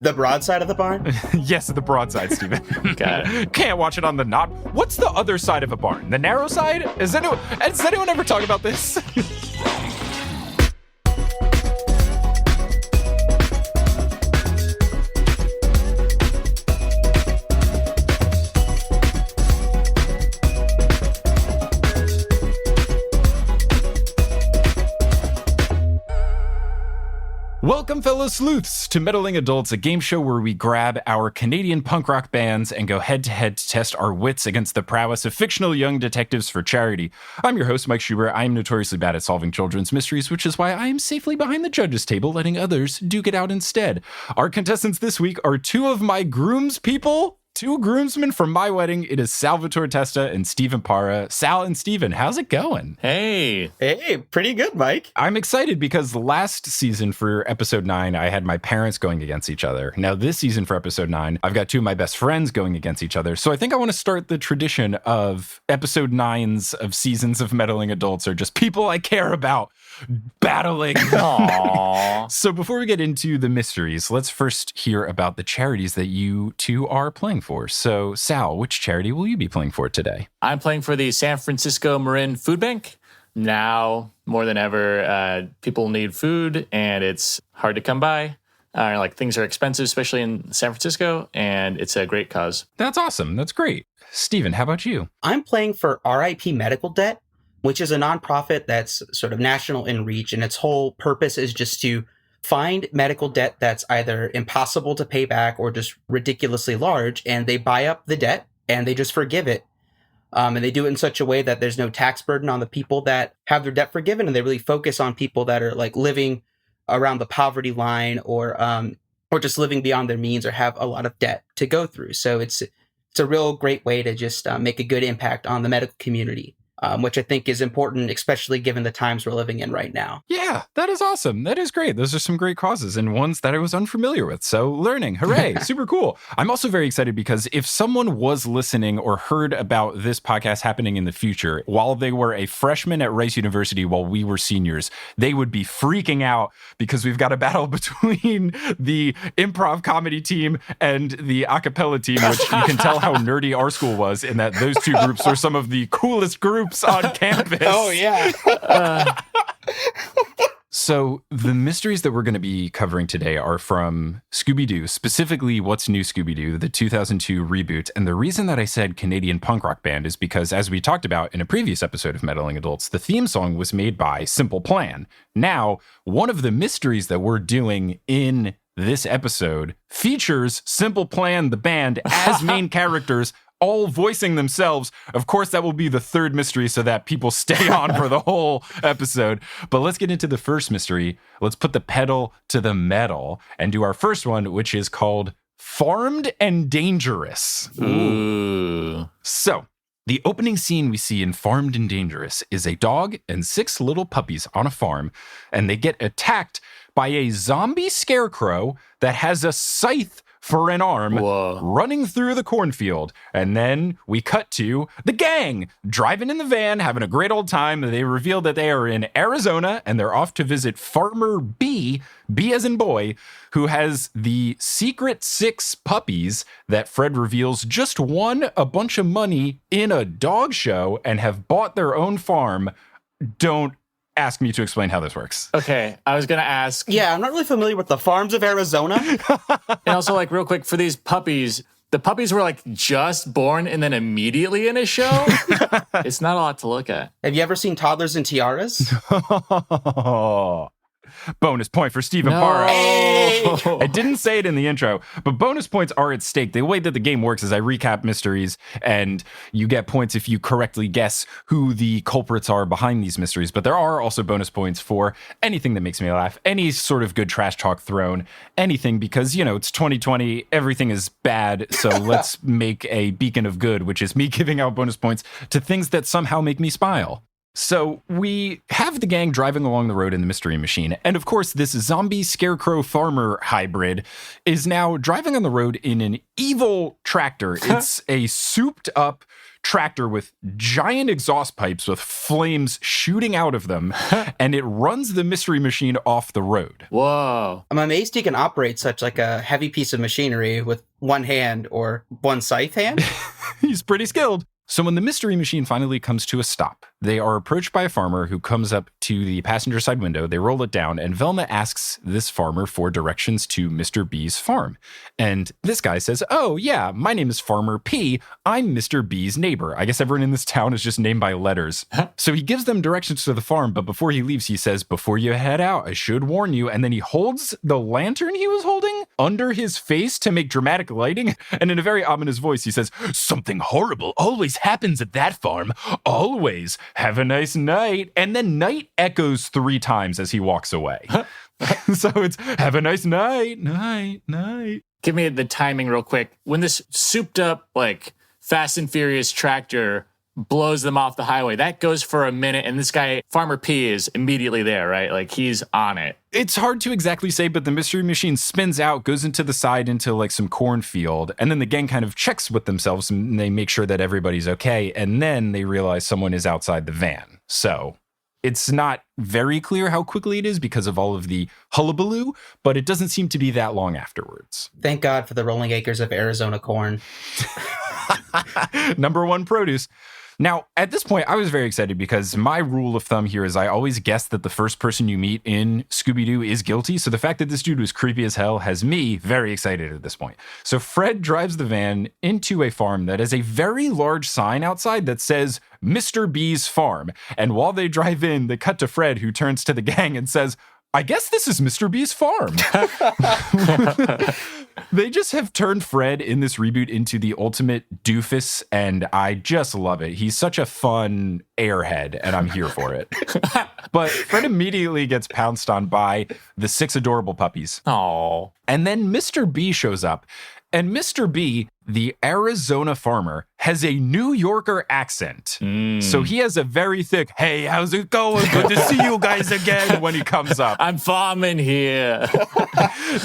The broadside of the barn? Yes, the broadside, Steven. Got it. Can't watch it on the not. What's the other side of a barn? The narrow side? Has anyone ever talked about this? Welcome, fellow sleuths, to Meddling Adults, a game show where we grab our Canadian punk rock bands and go head-to-head to test our wits against the prowess of fictional young detectives for charity. I'm your host, Mike Schubert. I am notoriously bad at solving children's mysteries, which is why I am safely behind the judges' table, letting others duke it out instead. Our contestants this week are two of my groomspeople. Two groomsmen from my wedding. It is Salvatore, Testa, and Stephen Parra. Sal and Stephen, how's it going? Hey, Pretty good, Mike. I'm excited because last season for episode 9, I had my parents going against each other. Now this season for episode 9, I've got two of my best friends going against each other. So I think I want to start the tradition of episode 9s of seasons of Meddling Adults are just people I care about battling. aww. So before we get into the mysteries, let's first hear about the charities that you two are playing for. So Sal, which charity will you be playing for today? I'm playing for the San Francisco Marin Food Bank. Now, more than ever, people need food, and it's hard to come by. Things are expensive, especially in San Francisco, and it's a great cause. That's awesome. That's great. Stephen, how about you? I'm playing for RIP Medical Debt, which is a nonprofit that's sort of national in reach, and its whole purpose is just to find medical debt that's either impossible to pay back or just ridiculously large, and they buy up the debt and they just forgive it. And they do it in such a way that there's no tax burden on the people that have their debt forgiven, and they really focus on people that are like living around the poverty line or just living beyond their means or have a lot of debt to go through. So it's a real great way to just make a good impact on the medical community. Which I think is important, especially given the times we're living in right now. Yeah, that is awesome. That is great. Those are some great causes and ones that I was unfamiliar with. So learning, hooray, super cool. I'm also very excited because if someone was listening or heard about this podcast happening in the future while they were a freshman at Rice University while we were seniors, they would be freaking out because we've got a battle between the improv comedy team and the a cappella team, which you can tell how nerdy our school was in that those two groups were some of the coolest groups on campus. Oh, yeah. So the mysteries that we're going to be covering today are from Scooby-Doo, specifically What's New Scooby-Doo, the 2002 reboot. And the reason that I said Canadian punk rock band is because, as we talked about in a previous episode of Meddling Adults, the theme song was made by Simple Plan. Now, one of the mysteries that we're doing in this episode features Simple Plan, the band, as main characters, all voicing themselves. Of course, that will be the third mystery so that people stay on for the whole episode. But let's get into the first mystery. Let's put the pedal to the metal and do our first one, which is called Farmed and Dangerous. Ooh. So, the opening scene we see in Farmed and Dangerous is a dog and 6 little puppies on a farm, and they get attacked by a zombie scarecrow that has a scythe for an arm. Whoa. Running through the cornfield. And then we cut to the gang driving in the van, having a great old time. They reveal that they are in Arizona and they're off to visit Farmer B as in boy, who has the secret 6 puppies that Fred reveals just won a bunch of money in a dog show and have bought their own farm. Don't ask me to explain how this works. Okay, I was going to ask. Yeah, I'm not really familiar with the farms of Arizona. And also, real quick, for these puppies, the puppies were, just born and then immediately in a show? It's not a lot to look at. Have you ever seen Toddlers and Tiaras? Bonus point for Stephen No. Parra. Hey! I didn't say it in the intro, but bonus points are at stake. The way that the game works is I recap mysteries, and you get points if you correctly guess who the culprits are behind these mysteries. But there are also bonus points for anything that makes me laugh, any sort of good trash talk thrown, anything, because, it's 2020, everything is bad, so let's make a beacon of good, which is me giving out bonus points to things that somehow make me smile. So we have the gang driving along the road in the Mystery Machine. And of course, this zombie scarecrow farmer hybrid is now driving on the road in an evil tractor. It's a souped up tractor with giant exhaust pipes with flames shooting out of them. And it runs the Mystery Machine off the road. Whoa. I'm amazed he can operate such like a heavy piece of machinery with one hand or one scythe hand. He's pretty skilled. So when the Mystery Machine finally comes to a stop, they are approached by a farmer who comes up to the passenger side window. They roll it down, and Velma asks this farmer for directions to Mr. B's farm. And this guy says, "Oh, yeah, my name is Farmer P. I'm Mr. B's neighbor." I guess everyone in this town is just named by letters. So he gives them directions to the farm, but before he leaves, he says, "Before you head out, I should warn you." And then he holds the lantern he was holding under his face to make dramatic lighting. And in a very ominous voice, he says, "Something horrible always happens at that farm. Always. Have a nice night." And then night echoes 3 times as he walks away. So it's have a nice night, night, night. Give me the timing real quick. When this souped up, like, Fast and Furious tractor blows them off the highway, that goes for a minute, and this guy, Farmer P, is immediately there, right? Like, he's on it. It's hard to exactly say, but the Mystery Machine spins out, goes into the side into like some cornfield, and then the gang kind of checks with themselves and they make sure that everybody's okay, and then they realize someone is outside the van. So it's not very clear how quickly it is because of all of the hullabaloo, but it doesn't seem to be that long afterwards. Thank God for the rolling acres of Arizona corn. Number 1 produce. Now, at this point, I was very excited because my rule of thumb here is I always guess that the first person you meet in Scooby-Doo is guilty. So the fact that this dude was creepy as hell has me very excited at this point. So Fred drives the van into a farm that has a very large sign outside that says Mr. B's farm. And while they drive in, they cut to Fred, who turns to the gang and says, "I guess this is Mr. B's farm." They just have turned Fred in this reboot into the ultimate doofus, and I just love it. He's such a fun airhead, and I'm here for it. But Fred immediately gets pounced on by the 6 adorable puppies. Oh. And then Mr. B shows up, and Mr. B, the Arizona farmer, has a New Yorker accent. So he has a very thick, "Hey, how's it going? Good to see you guys again," when he comes up. I'm farming here.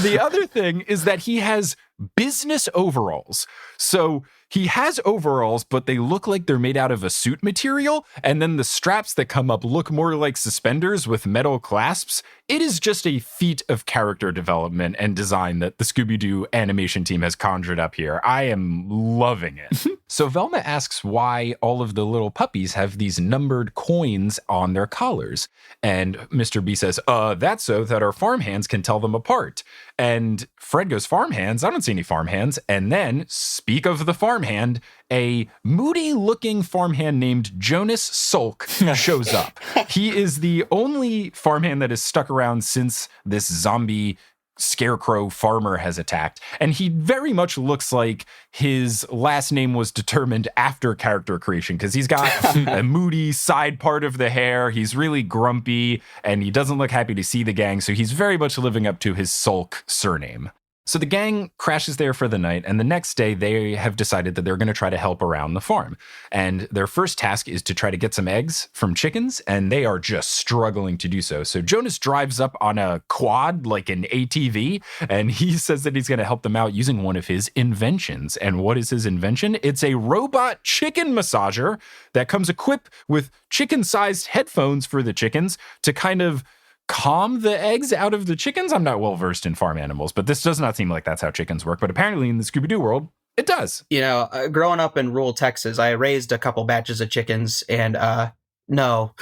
The other thing is that he has business overalls. So he has overalls, but they look like they're made out of a suit material. And then the straps that come up look more like suspenders with metal clasps. It is just a feat of character development and design that the Scooby-Doo animation team has conjured up here. I am loving it. So Velma asks why all of the little puppies have these numbered coins on their collars. And Mr. B says, "That's so that our farmhands can tell them apart." And Fred goes, "Farmhands? I don't see any farmhands." And then, speak of the farmhand, a moody-looking farmhand named Jonas Sulk shows up. He is the only farmhand that has stuck around since this zombie scarecrow farmer has attacked. And he very much looks like his last name was determined after character creation, because he's got a moody side part of the hair. He's really grumpy, and he doesn't look happy to see the gang. So he's very much living up to his Sulk surname. So the gang crashes there for the night, and the next day they have decided that they're going to try to help around the farm. And their first task is to try to get some eggs from chickens, and they are just struggling to do so. So Jonas drives up on a quad, like an ATV, and he says that he's going to help them out using one of his inventions. And what is his invention? It's a robot chicken massager that comes equipped with chicken-sized headphones for the chickens to kind of calm the eggs out of the chickens. I'm not well versed in farm animals, but this does not seem like that's how chickens work. But apparently in the Scooby-Doo world, it does. You know, growing up in rural Texas, I raised a couple batches of chickens, and no.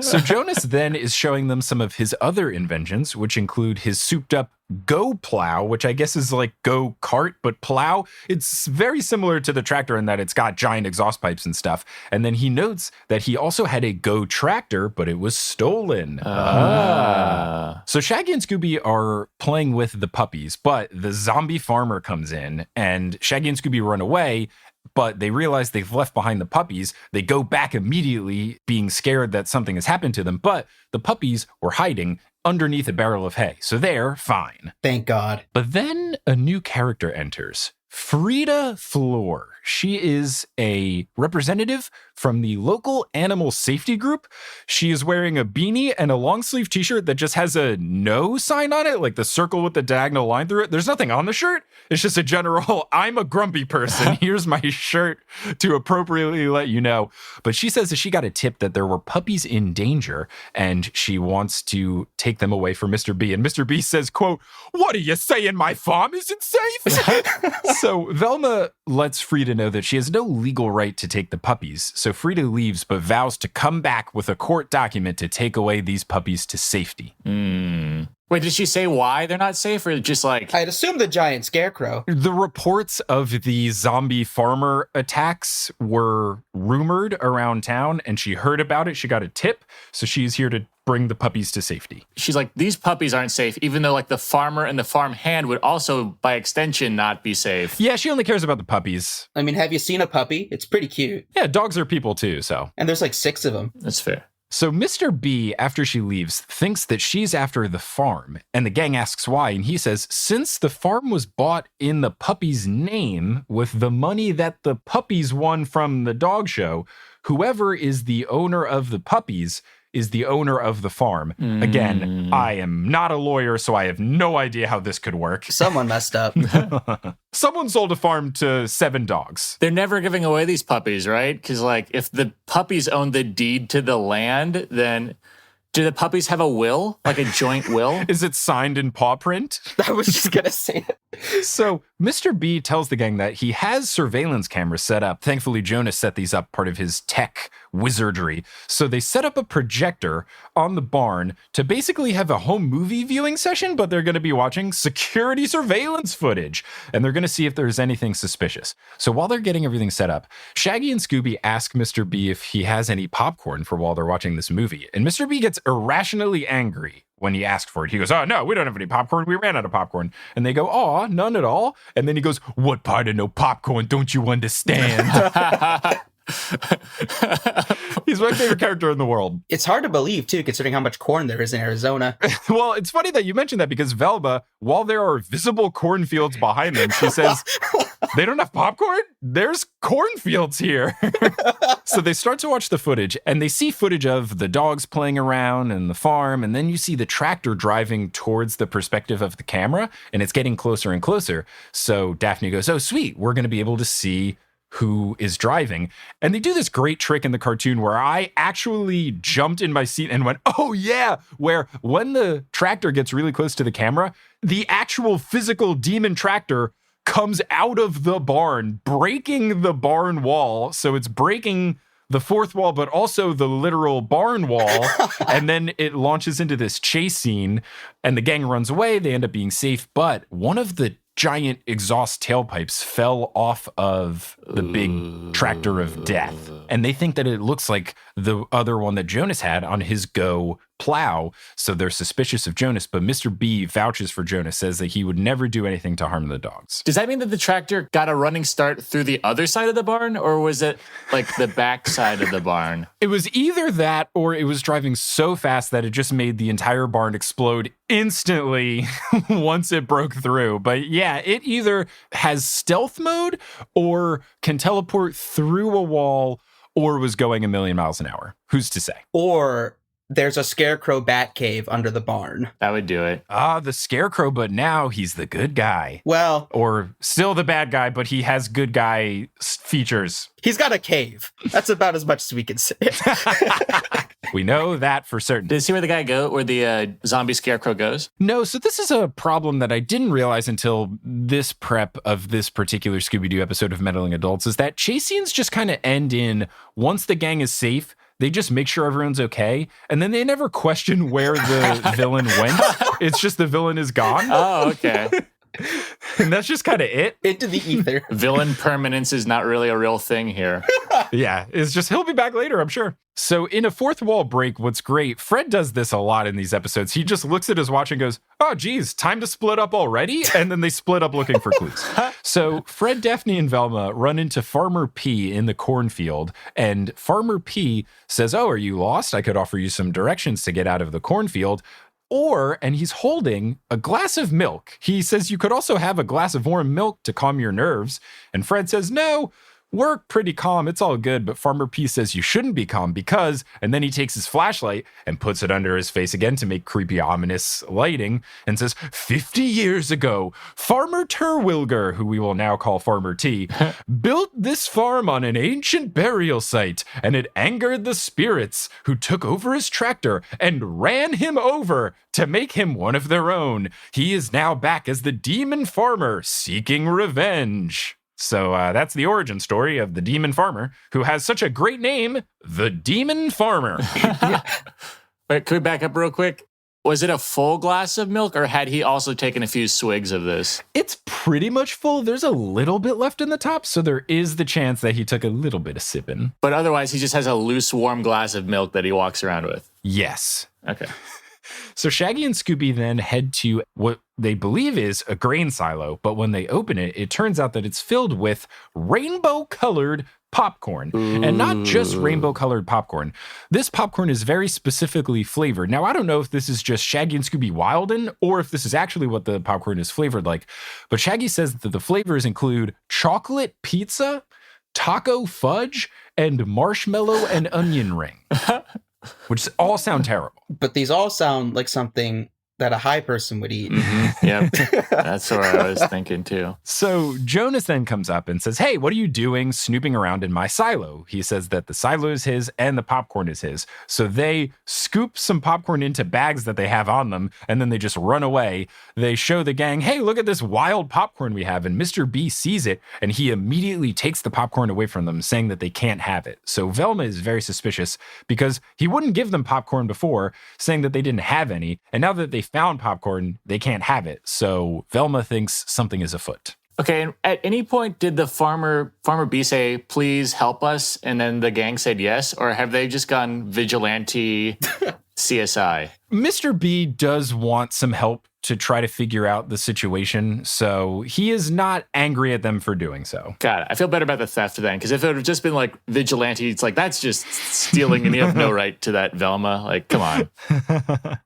So Jonas then is showing them some of his other inventions, which include his souped up Go Plow, which I guess is like Go Kart, but plow. It's very similar to the tractor in that it's got giant exhaust pipes and stuff. And then he notes that he also had a Go Tractor, but it was stolen. So Shaggy and Scooby are playing with the puppies, but the zombie farmer comes in and Shaggy and Scooby run away, but they realize they've left behind the puppies. They go back immediately, being scared that something has happened to them, but the puppies were hiding underneath a barrel of hay, so they're fine. Thank God. But then a new character enters. Frida Floor. She is a representative from the local animal safety group. She is wearing a beanie and a long sleeve t-shirt that just has a no sign on it, like the circle with the diagonal line through it. There's nothing on the shirt. It's just a general, I'm a grumpy person. Here's my shirt to appropriately let you know. But she says that she got a tip that there were puppies in danger and she wants to take them away from Mr. B. And Mr. B says, quote, "What are you saying? My farm isn't safe?" So Velma lets Frida know that she has no legal right to take the puppies. So Frida leaves, but vows to come back with a court document to take away these puppies to safety. Wait, did she say why they're not safe, or just like... I'd assume the giant scarecrow. The reports of the zombie farmer attacks were rumored around town, and she heard about it. She got a tip, so she's here to bring the puppies to safety. She's like, these puppies aren't safe, even though like the farmer and the farm hand would also, by extension, not be safe. Yeah, she only cares about the puppies. I mean, have you seen a puppy? It's pretty cute. Yeah, dogs are people too, so. And there's like 6 of them. That's fair. So Mr. B, after she leaves, thinks that she's after the farm, and the gang asks why, and he says, since the farm was bought in the puppy's name with the money that the puppies won from the dog show, whoever is the owner of the puppies is the owner of the farm. Again, I am not a lawyer, so I have no idea how this could work. Someone messed up. Someone sold a farm to 7 dogs. They're never giving away these puppies, right? Because like if the puppies own the deed to the land, then do the puppies have a will? Like a joint will? Is it signed in paw print? I was just going to say it. So Mr. B tells the gang that he has surveillance cameras set up. Thankfully, Jonas set these up, part of his tech wizardry. So they set up a projector on the barn to basically have a home movie viewing session, but they're going to be watching security surveillance footage, and they're going to see if there's anything suspicious. So while they're getting everything set up, Shaggy and Scooby ask Mr. B if he has any popcorn for while they're watching this movie. And Mr. B gets irrationally angry when he asked for it. He goes, "Oh, no, we don't have any popcorn. We ran out of popcorn." And they go, "Aw, none at all." And then he goes, "What part of no popcorn don't you understand?" He's my favorite character in the world. It's hard to believe, too, considering how much corn there is in Arizona. Well, it's funny that you mentioned that because Velma, while there are visible cornfields behind them, she says, "They don't have popcorn? There's cornfields here." So they start to watch the footage, and they see footage of the dogs playing around and the farm, and then you see the tractor driving towards the perspective of the camera, and it's getting closer and closer. So Daphne goes, "Oh, sweet, we're going to be able to see who is driving." And they do this great trick in the cartoon where I actually jumped in my seat and went, "Oh yeah," where when the tractor gets really close to the camera, the actual physical demon tractor comes out of the barn, breaking the barn wall. So it's breaking the fourth wall, but also the literal barn wall. And then it launches into this chase scene, and the gang runs away. They end up being safe. But one of the giant exhaust tailpipes fell off of the big tractor of death. And they think that it looks like the other one that Jonas had on his Go plow. So they're suspicious of Jonas, but Mr. B vouches for Jonas, says that he would never do anything to harm the dogs. Does that mean that the tractor got a running start through the other side of the barn, or was it like the back side of the barn? It was either that or it was driving so fast that it just made the entire barn explode instantly once it broke through. But yeah, it either has stealth mode or can teleport through a wall or was going 1,000,000 miles an hour. Who's to say? Or there's a scarecrow bat cave under the barn. That would do it. Ah, the scarecrow, but now he's the good guy. Well, or still the bad guy, but he has good guy features. He's got a cave. That's about as much as we can say. We know that for certain. Did you see where the guy go? Where the zombie scarecrow goes? No, so this is a problem that I didn't realize until this prep of this particular Scooby-Doo episode of Meddling Adults, is that chase scenes just kind of end in, once the gang is safe, they just make sure everyone's okay, and then they never question where the villain went. It's just the villain is gone. Oh, okay. And that's just kind of it. Into the ether. Villain permanence is not really a real thing here. Yeah, it's just he'll be back later, I'm sure. So in a fourth wall break, what's great, Fred does this a lot in these episodes. He just looks at his watch and goes, "Oh, geez, time to split up already?" And then they split up looking for clues. So Fred, Daphne, and Velma run into Farmer P in the cornfield. And Farmer P says, "Oh, are you lost? I could offer you some directions to get out of the cornfield." And he's holding a glass of milk. He says you could also have a glass of warm milk to calm your nerves. And Fred says, "No, We're pretty calm. It's all good. But Farmer P says you shouldn't be calm because, and then he takes his flashlight and puts it under his face again to make creepy, ominous lighting and says, 50 years ago, Farmer Terwilliger, who we will now call Farmer T, built this farm on an ancient burial site, and it angered the spirits who took over his tractor and ran him over to make him one of their own. He is now back as the demon farmer seeking revenge. So that's the origin story of the demon farmer, who has such a great name, the Demon Farmer. Wait, can we back up real quick? Was it a full glass of milk, or had he also taken a few swigs of this? It's pretty much full. There's a little bit left in the top, so there is the chance that he took a little bit of sipping. But otherwise, he just has a loose, warm glass of milk that he walks around with. Yes. Okay. So Shaggy and Scooby then head to what they believe is a grain silo, but when they open it, it turns out that it's filled with rainbow-colored popcorn. Ooh. And not just rainbow-colored popcorn. This popcorn is very specifically flavored. Now, I don't know if this is just Shaggy and Scooby wildin', or if this is actually what the popcorn is flavored like, but Shaggy says that the flavors include chocolate pizza, taco fudge, and marshmallow and onion ring. Which all sound terrible. But these all sound like something that a high person would eat. Mm-hmm. Yep. That's what I was thinking too. So Jonas then comes up and says, hey, what are you doing snooping around in my silo? He says that the silo is his and the popcorn is his. So they scoop some popcorn into bags that they have on them, and then they just run away. They show the gang, hey, look at this wild popcorn we have. And Mr. B sees it, and he immediately takes the popcorn away from them, saying that they can't have it. So Velma is very suspicious because he wouldn't give them popcorn before, saying that they didn't have any. And now that they found popcorn, they can't have it. So Velma thinks something is afoot. Okay, and at any point did the farmer B say, please help us, and then the gang said yes? Or have they just gone vigilante CSI? Mr. B does want some help to try to figure out the situation, so he is not angry at them for doing so. God, I feel better about the theft then, because if it would have just been like vigilante, it's like, that's just stealing and you have no right to that, Velma. Like, come on.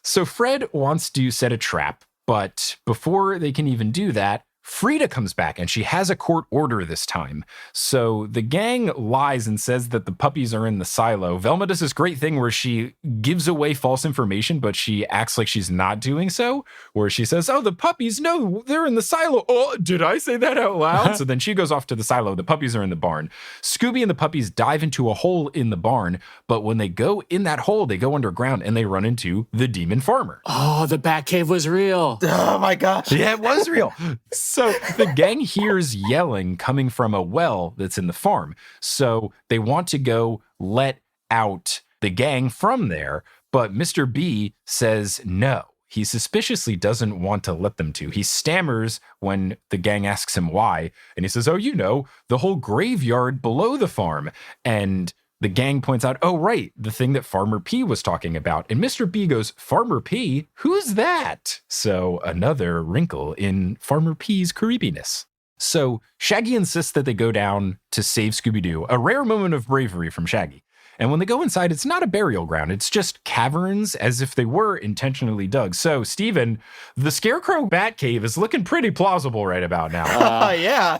So Fred wants to set a trap, but before they can even do that, Frida comes back and she has a court order this time. So the gang lies and says that the puppies are in the silo. Velma does this great thing where she gives away false information, but she acts like she's not doing so, where she says, oh, the puppies, no, they're in the silo. Oh, did I say that out loud? So then she goes off to the silo. The puppies are in the barn. Scooby and the puppies dive into a hole in the barn, but when they go in that hole, they go underground and they run into the demon farmer. Oh, the Batcave was real. Oh my gosh. Yeah, it was real. So the gang hears yelling coming from a well that's in the farm. So they want to go let out the gang from there. But Mr. B says no. He suspiciously doesn't want to let them to. He stammers when the gang asks him why. And he says, oh, you know, the whole graveyard below the farm. And the gang points out, oh, right, the thing that Farmer P was talking about. And Mr. B goes, Farmer P? Who's that? So another wrinkle in Farmer P's creepiness. So Shaggy insists that they go down to save Scooby-Doo, a rare moment of bravery from Shaggy. And when they go inside, it's not a burial ground. It's just caverns as if they were intentionally dug. So, Steven, the Scarecrow Batcave is looking pretty plausible right about now. Yeah.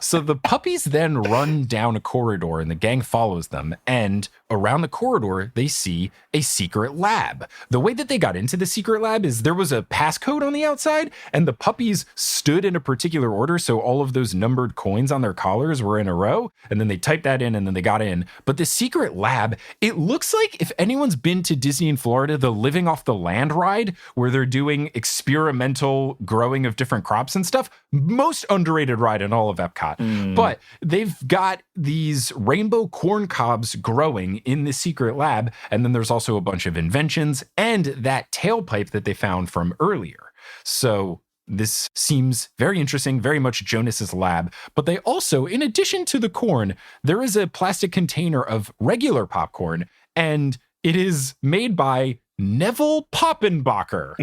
So the puppies then run down a corridor and the gang follows them. And around the corridor, they see a secret lab. The way that they got into the secret lab is there was a passcode on the outside and the puppies stood in a particular order. So all of those numbered coins on their collars were in a row. And then they typed that in and then they got in. But the secret lab, it looks like if anyone's been to Disney in Florida, the Living Off the Land ride, where they're doing experimental growing of different crops and stuff, most underrated ride in all of Epcot. But they've got these rainbow corn cobs growing in the secret lab. And then there's also a bunch of inventions and that tailpipe that they found from earlier. So this seems very interesting, very much Jonas's lab. But they also, in addition to the corn, there is a plastic container of regular popcorn, and it is made by Neville Poppenbacher.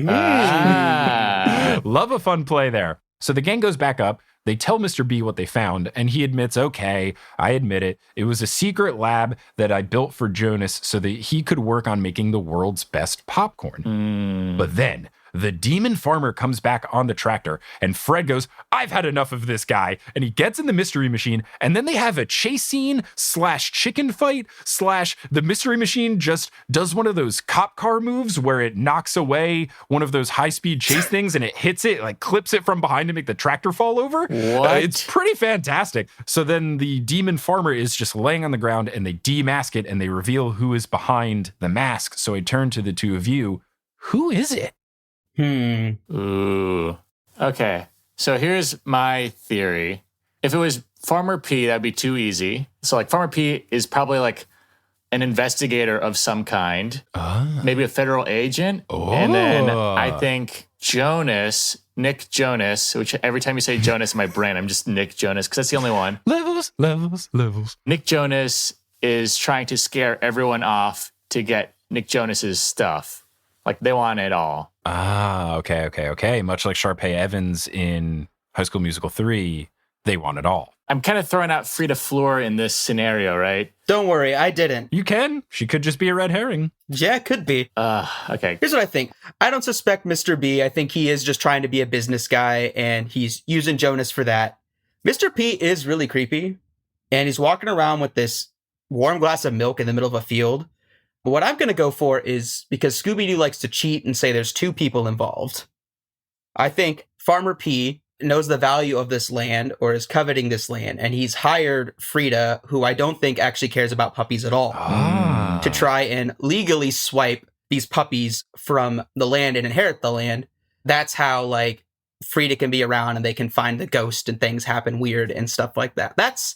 Love a fun play there. So the gang goes back up. They tell Mr. B what they found, and he admits, okay, I admit it. It was a secret lab that I built for Jonas so that he could work on making the world's best popcorn. But then the demon farmer comes back on the tractor, and Fred goes, "I've had enough of this guy." And he gets in the mystery machine, and then they have a chase scene / chicken fight / the mystery machine just does one of those cop car moves where it knocks away one of those high-speed chase things and it hits it, like clips it from behind to make the tractor fall over. What? It's pretty fantastic. So then the demon farmer is just laying on the ground, and they demask it, and they reveal who is behind the mask. So I turn to the two of you. Who is it? Ooh. Okay. So here's my theory. If it was Farmer P, that'd be too easy. So like Farmer P is probably like an investigator of some kind, maybe a federal agent. And then I think Nick Jonas, which every time you say Jonas in my brain, I'm just Nick Jonas because that's the only one. Levels. Nick Jonas is trying to scare everyone off to get Nick Jonas's stuff. Like they want it all. Okay. Much like Sharpay Evans in High School Musical 3, they want it all. I'm kind of throwing out Frida Fleur in this scenario, right? Don't worry, I didn't. You can. She could just be a red herring. Yeah, could be. Okay. Here's what I think. I don't suspect Mr. B. I think he is just trying to be a business guy, and he's using Jonas for that. Mr. P is really creepy, and he's walking around with this warm glass of milk in the middle of a field. But what I'm going to go for is, because Scooby-Doo likes to cheat and say there's two people involved, I think Farmer P knows the value of this land or is coveting this land, and he's hired Frida, who I don't think actually cares about puppies at all, to try and legally swipe these puppies from the land and inherit the land. That's how, like, Frida can be around and they can find the ghost and things happen weird and stuff like that. That's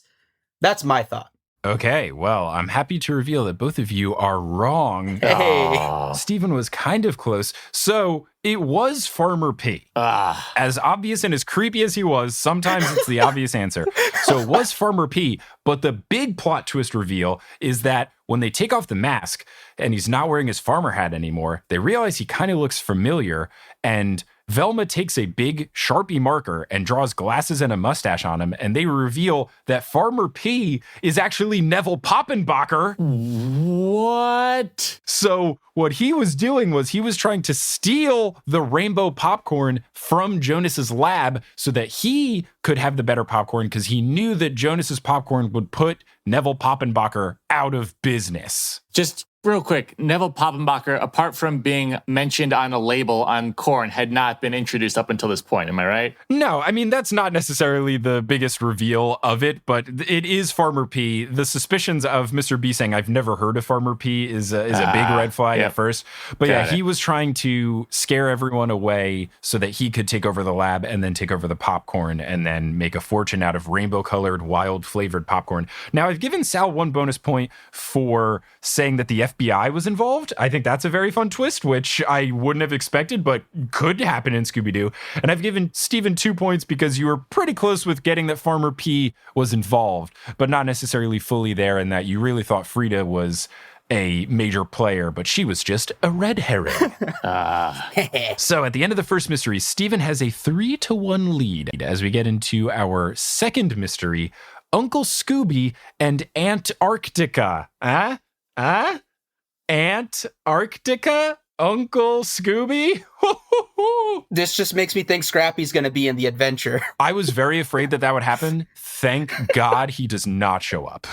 my thought. Okay, well, I'm happy to reveal that both of you are wrong. Hey. Stephen was kind of close. So it was Farmer P. As obvious and as creepy as he was, sometimes it's the obvious answer. So it was Farmer P. But the big plot twist reveal is that when they take off the mask and he's not wearing his farmer hat anymore, they realize he kind of looks familiar, and Velma takes a big Sharpie marker and draws glasses and a mustache on him, and they reveal that Farmer P is actually Neville Poppenbacher. What? So what he was doing was he was trying to steal the rainbow popcorn from Jonas's lab so that he could have the better popcorn, because he knew that Jonas's popcorn would put Neville Poppenbacher out of business. Just real quick, Neville Poppenbacher, apart from being mentioned on a label on corn, had not been introduced up until this point. Am I right? No, I mean, that's not necessarily the biggest reveal of it, but it is Farmer P. The suspicions of Mr. B saying, "I've never heard of Farmer P" is a big red flag at first. But he was trying to scare everyone away so that he could take over the lab and then take over the popcorn and then make a fortune out of rainbow-colored, wild-flavored popcorn. Now, I've given Sal one bonus point for saying that the FBI was involved. I think that's a very fun twist, which I wouldn't have expected, but could happen in Scooby-Doo. And I've given Stephen 2 points because you were pretty close with getting that Farmer P was involved, but not necessarily fully there, and that you really thought Frida was a major player, but she was just a red herring. So at the end of the first mystery, Stephen has a 3-1 lead. As we get into our second mystery, Uncle Scooby and Antarctica. Antarctica? Uncle Scooby? This just makes me think Scrappy's going to be in the adventure. I was very afraid that would happen. Thank God he does not show up.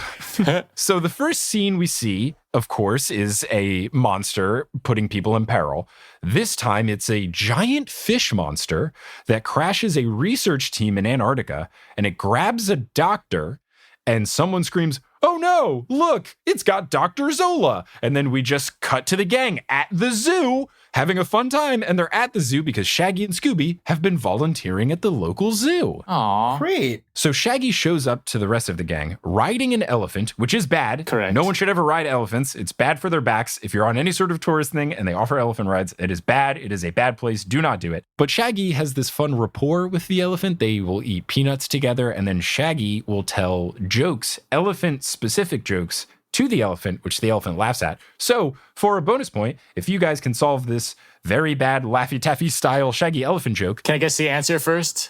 So the first scene we see, of course, is a monster putting people in peril. This time it's a giant fish monster that crashes a research team in Antarctica, and it grabs a doctor, and someone screams, "Oh no, look, it's got Dr. Zola." And then we just cut to the gang at the zoo having a fun time, and they're at the zoo because Shaggy and Scooby have been volunteering at the local zoo. Aww. Great. So Shaggy shows up to the rest of the gang riding an elephant, which is bad. Correct. No one should ever ride elephants. It's bad for their backs. If you're on any sort of tourist thing and they offer elephant rides, it is bad. It is a bad place. Do not do it. But Shaggy has this fun rapport with the elephant. They will eat peanuts together, and then Shaggy will tell jokes, elephant-specific jokes, to the elephant, which the elephant laughs at. So, for a bonus point, if you guys can solve this very bad Laffy Taffy style Shaggy elephant joke. Can I guess the answer first?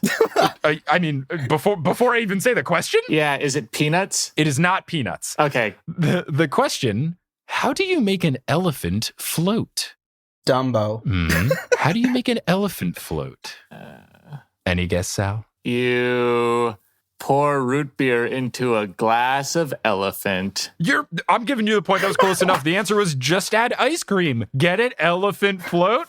I mean, before I even say the question? Yeah, is it peanuts? It is not peanuts. Okay. The question, how do you make an elephant float? Dumbo. How do you make an elephant float? Any guess, Sal? You pour root beer into a glass of elephant. I'm giving you the point. That was close enough. The answer was just add ice cream. Get it? Elephant float?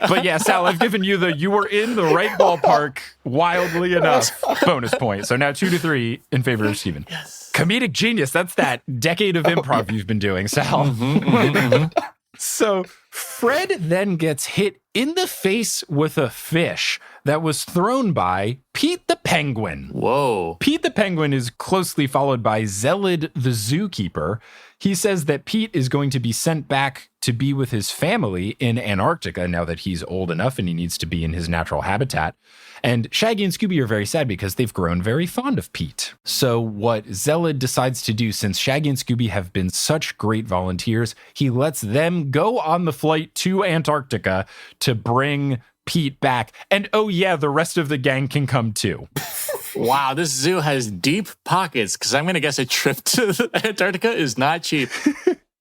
But yeah, Sal, I've given you you were in the right ballpark wildly enough. Bonus point. So now 2-3 in favor of Steven. Yes. Comedic genius. That's that decade of improv you've been doing, Sal. So Fred then gets hit in the face with a fish that was thrown by Pete the Penguin. Whoa. Pete the Penguin is closely followed by Zelid the zookeeper. He says that Pete is going to be sent back to be with his family in Antarctica now that he's old enough and he needs to be in his natural habitat. And Shaggy and Scooby are very sad because they've grown very fond of Pete. So what Zelid decides to do, since Shaggy and Scooby have been such great volunteers, he lets them go on the flight to Antarctica to bring Pete back. And oh yeah, the rest of the gang can come too. Wow, this zoo has deep pockets, because I'm going to guess a trip to Antarctica is not cheap.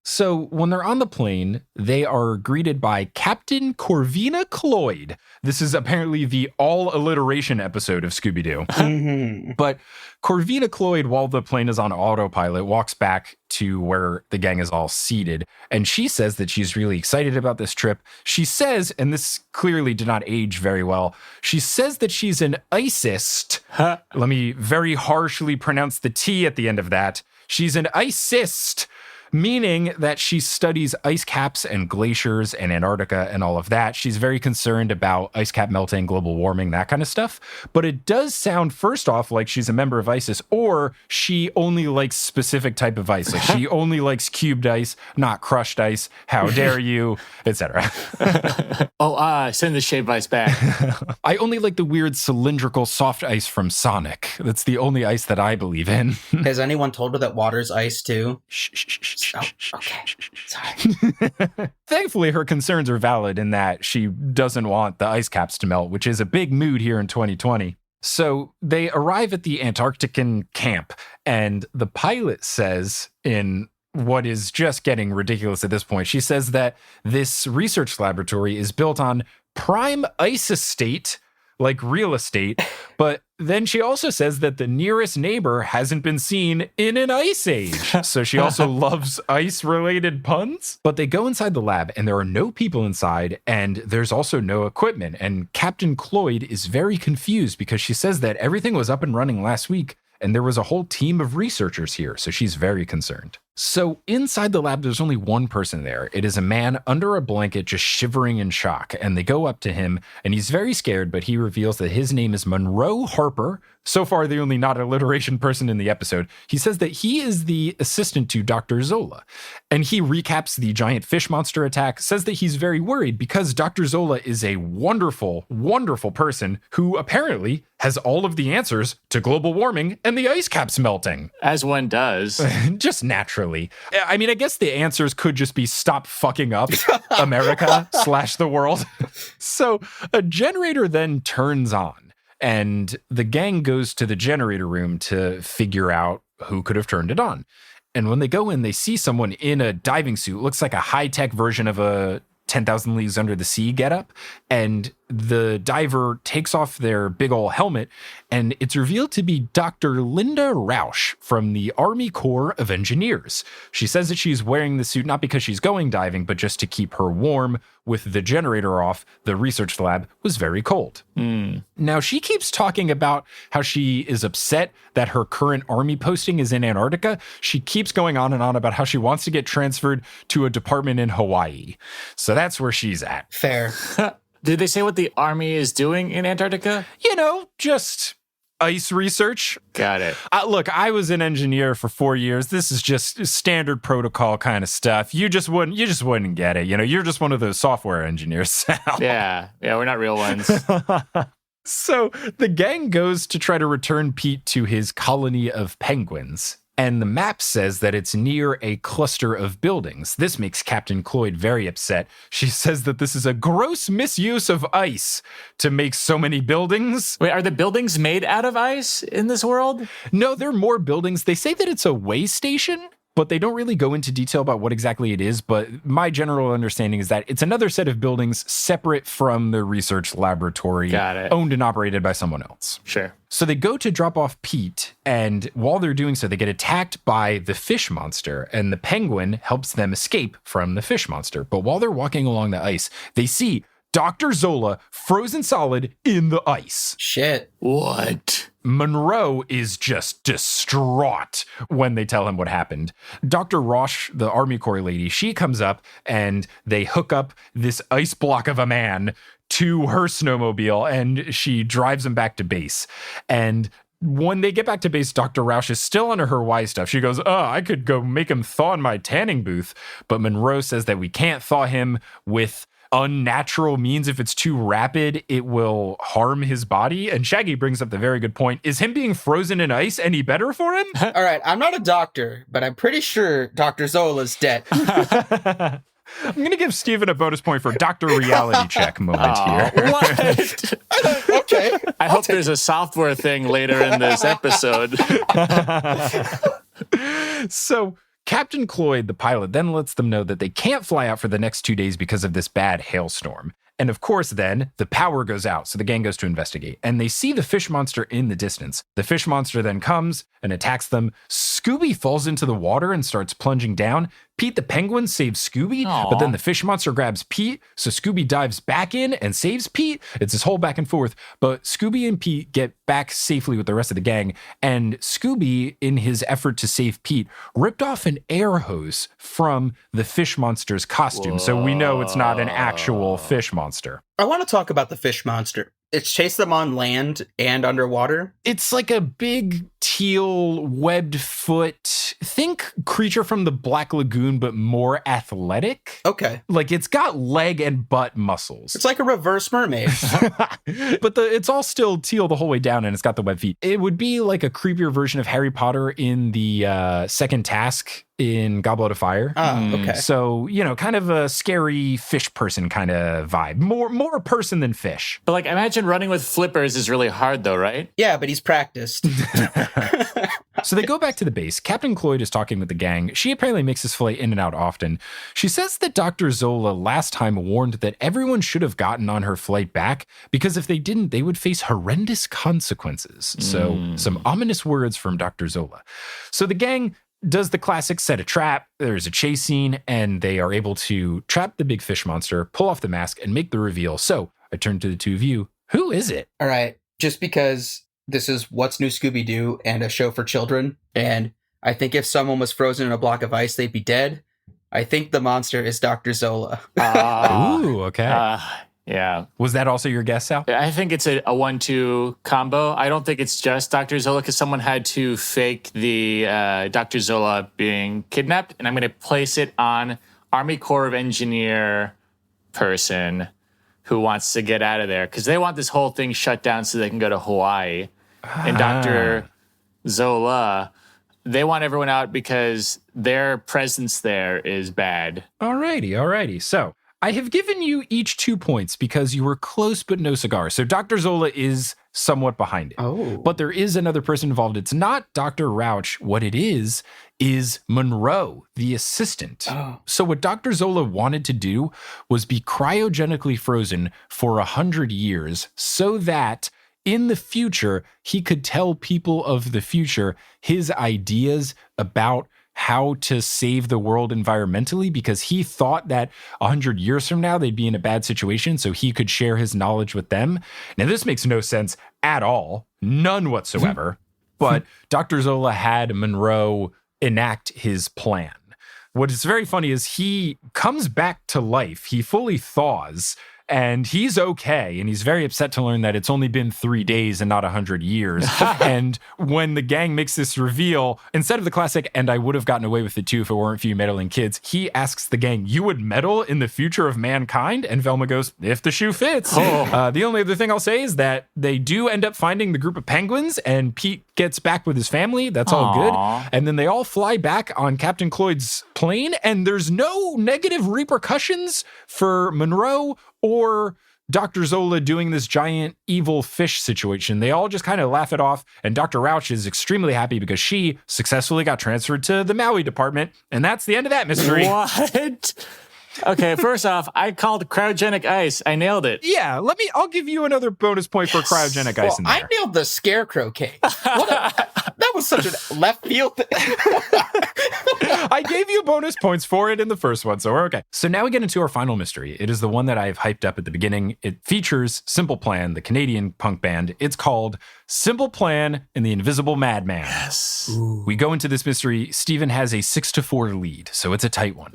So when they're on the plane, they are greeted by Captain Corvina Cloyd. This is apparently the all alliteration episode of Scooby-Doo. But Corvina Cloyd, while the plane is on autopilot, walks back to where the gang is all seated. And she says that she's really excited about this trip. She says, and this clearly did not age very well, she says that she's an icist. Let me very harshly pronounce the T at the end of that. She's an icist, meaning that she studies ice caps and glaciers and Antarctica and all of that. She's very concerned about ice cap melting, global warming, that kind of stuff. But it does sound, first off, like she's a member of ISIS, or she only likes specific type of ice. Like she only likes cubed ice, not crushed ice. How dare you, etc. Send the shaved ice back. I only like the weird cylindrical soft ice from Sonic. That's the only ice that I believe in. Has anyone told her that water's ice too? Oh, okay. Sorry. Thankfully, her concerns are valid in that she doesn't want the ice caps to melt, which is a big mood here in 2020. So they arrive at the Antarctican camp, and the pilot says, in what is just getting ridiculous at this point, she says that this research laboratory is built on prime ice estate, like real estate, but then she also says that the nearest neighbor hasn't been seen in an ice age. So she also loves ice-related puns. But they go inside the lab, and there are no people inside, and there's also no equipment. And Captain Cloyd is very confused because she says that everything was up and running last week, and there was a whole team of researchers here, so she's very concerned. So inside the lab, there's only one person there. It is a man under a blanket just shivering in shock, and they go up to him, and he's very scared, but he reveals that his name is Monroe Harper. So far, the only not alliteration person in the episode. He says that he is the assistant to Dr. Zola, and he recaps the giant fish monster attack, says that he's very worried because Dr. Zola is a wonderful, wonderful person who apparently has all of the answers to global warming and the ice caps melting. As one does. Just naturally. I mean, I guess the answers could just be stop fucking up America / the world. So a generator then turns on, and the gang goes to the generator room to figure out who could have turned it on. And when they go in, they see someone in a diving suit. Looks like a high-tech version of a 10,000 Leagues Under the Sea getup. And the diver takes off their big ol' helmet, and it's revealed to be Dr. Linda Rausch from the Army Corps of Engineers. She says that she's wearing the suit not because she's going diving, but just to keep her warm. With the generator off, the research lab was very cold. Now, she keeps talking about how she is upset that her current army posting is in Antarctica. She keeps going on and on about how she wants to get transferred to a department in Hawaii. So that's where she's at. Fair. Did they say what the army is doing in Antarctica? You know, just ice research. Got it. Look, I was an engineer for 4 years. This is just standard protocol kind of stuff. You just wouldn't get it. You know, you're just one of those software engineers, Sal. Yeah, we're not real ones. So the gang goes to try to return Pete to his colony of penguins. And the map says that it's near a cluster of buildings. This makes Captain Cloyd very upset. She says that this is a gross misuse of ice to make so many buildings. Wait, are the buildings made out of ice in this world? No, there are more buildings. They say that it's a way station. but they don't really go into detail about what exactly it is. But my general understanding is that it's another set of buildings separate from the research laboratory, owned and operated by someone else. Sure. So they go to drop off Pete, and while they're doing so, they get attacked by the fish monster, and the penguin helps them escape from the fish monster. But while they're walking along the ice, they see Dr. Zola frozen solid in the ice. Shit. What? Monroe is just distraught when they tell him what happened. Dr. Roche, the Army Corps lady, she comes up and they hook up this ice block of a man to her snowmobile and she drives him back to base. And when they get back to base, Dr. Roush is still under her Y stuff. She goes, I could go make him thaw in my tanning booth. But Monroe says that we can't thaw him with unnatural means. If it's too rapid, it will harm his body. And Shaggy brings up the very good point. Is him being frozen in ice any better for him? All right, I'm not a doctor, but I'm pretty sure Dr. Zola's dead. I'm going to give Steven a bonus point for Dr. Reality Check moment here. What? Okay. I hope there's a software thing later in this episode. So Captain Cloyd, the pilot, then lets them know that they can't fly out for the next 2 days because of this bad hailstorm. And of course, then the power goes out. So the gang goes to investigate and they see the fish monster in the distance. The fish monster then comes and attacks them. Scooby falls into the water and starts plunging down. Pete the penguin saves Scooby, but then the fish monster grabs Pete. So Scooby dives back in and saves Pete. It's this whole back and forth. But Scooby and Pete get back safely with the rest of the gang. And Scooby, in his effort to save Pete, ripped off an air hose from the fish monster's costume. So we know it's not an actual fish monster. I want to talk about the fish monster. It's chased them on land and underwater. It's like a big teal webbed foot. Think creature from the Black Lagoon, but more athletic. Okay. Like it's got leg and butt muscles. It's like a reverse mermaid. But it's all still teal the whole way down and it's got the web feet. It would be like a creepier version of Harry Potter in the second task in Goblet of Fire. Oh, okay. So, kind of a scary fish person kind of vibe. More person than fish. But like, imagine running with flippers is really hard though, right? Yeah, but he's practiced. So they go back to the base. Captain Cloyd is talking with the gang. She apparently makes this flight in and out often. She says that Dr. Zola last time warned that everyone should have gotten on her flight back because if they didn't, they would face horrendous consequences. So some ominous words from Dr. Zola. So the gang does the classic set a trap. There's a chase scene and they are able to trap the big fish monster, pull off the mask and make the reveal. So I turn to the two of you. Who is it? All right. Just because this is What's New Scooby-Doo and a show for children, and I think if someone was frozen in a block of ice, they'd be dead. I think the monster is Dr. Zola. Ooh, okay. Yeah. Was that also your guess, Sal? I think it's a 1-2 combo. I don't think it's just Dr. Zola because someone had to fake the Dr. Zola being kidnapped, and I'm going to place it on Army Corps of Engineer person who wants to get out of there because they want this whole thing shut down so they can go to Hawaii. And Dr. Zola, they want everyone out because their presence there is bad. Alrighty. So I have given you each 2 points because you were close but no cigar. So Dr. Zola is somewhat behind it. Oh. But there is another person involved. It's not Dr. Rouch. What it is Monroe, the assistant. Oh. So what Dr. Zola wanted to do was be cryogenically frozen for 100 years so that in the future, he could tell people of the future his ideas about how to save the world environmentally because he thought that 100 years from now they'd be in a bad situation so he could share his knowledge with them. Now, this makes no sense at all, none whatsoever, but Dr. Zola had Monroe enact his plan. What is very funny is he comes back to life. He fully thaws and he's okay. And he's very upset to learn that it's only been 3 days and not 100 years. And when the gang makes this reveal, instead of the classic, and I would have gotten away with it too if it weren't for you meddling kids, he asks the gang, you would meddle in the future of mankind? And Velma goes, if the shoe fits. The only other thing I'll say is that they do end up finding the group of penguins and Pete gets back with his family. That's all good. And then they all fly back on Captain Cloyd's plane and there's no negative repercussions for Monroe or Dr. Zola doing this giant evil fish situation. They all just kind of laugh it off, and Dr. Rauch is extremely happy because she successfully got transferred to the Maui department, and that's the end of that mystery. What? Okay, first off, I called cryogenic ice. I nailed it. Yeah, I'll give you another bonus point for cryogenic ice in there. I nailed the scarecrow cake. That was such a left field. I gave you bonus points for it in the first one, so we're okay. So now we get into our final mystery. It is the one that I have hyped up at the beginning. It features Simple Plan, the Canadian punk band. It's called Simple Plan and the Invisible Madman. Yes. Ooh. We go into this mystery. Steven has a 6-4 lead, so it's a tight one.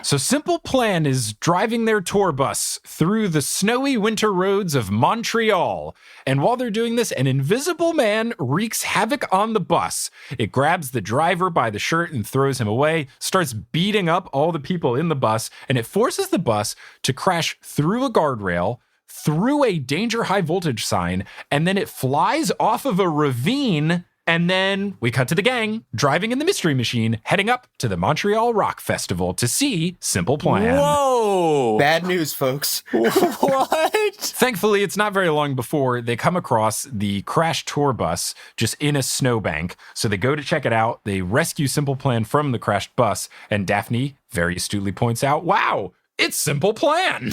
So Simple Plan is driving their tour bus through the snowy winter roads of Montreal. And while they're doing this, an invisible man wreaks havoc on the bus. It grabs the driver by the shirt and throws him away, starts beating up all the people in the bus, and it forces the bus to crash through a guardrail, through a danger high voltage sign, and then it flies off of a ravine. And then we cut to the gang driving in the Mystery Machine, heading up to the Montreal Rock Festival to see Simple Plan. Whoa! Bad news, folks. What? Thankfully, it's not very long before they come across the crashed tour bus just in a snowbank. So they go to check it out. They rescue Simple Plan from the crashed bus. And Daphne very astutely points out, wow, it's Simple Plan.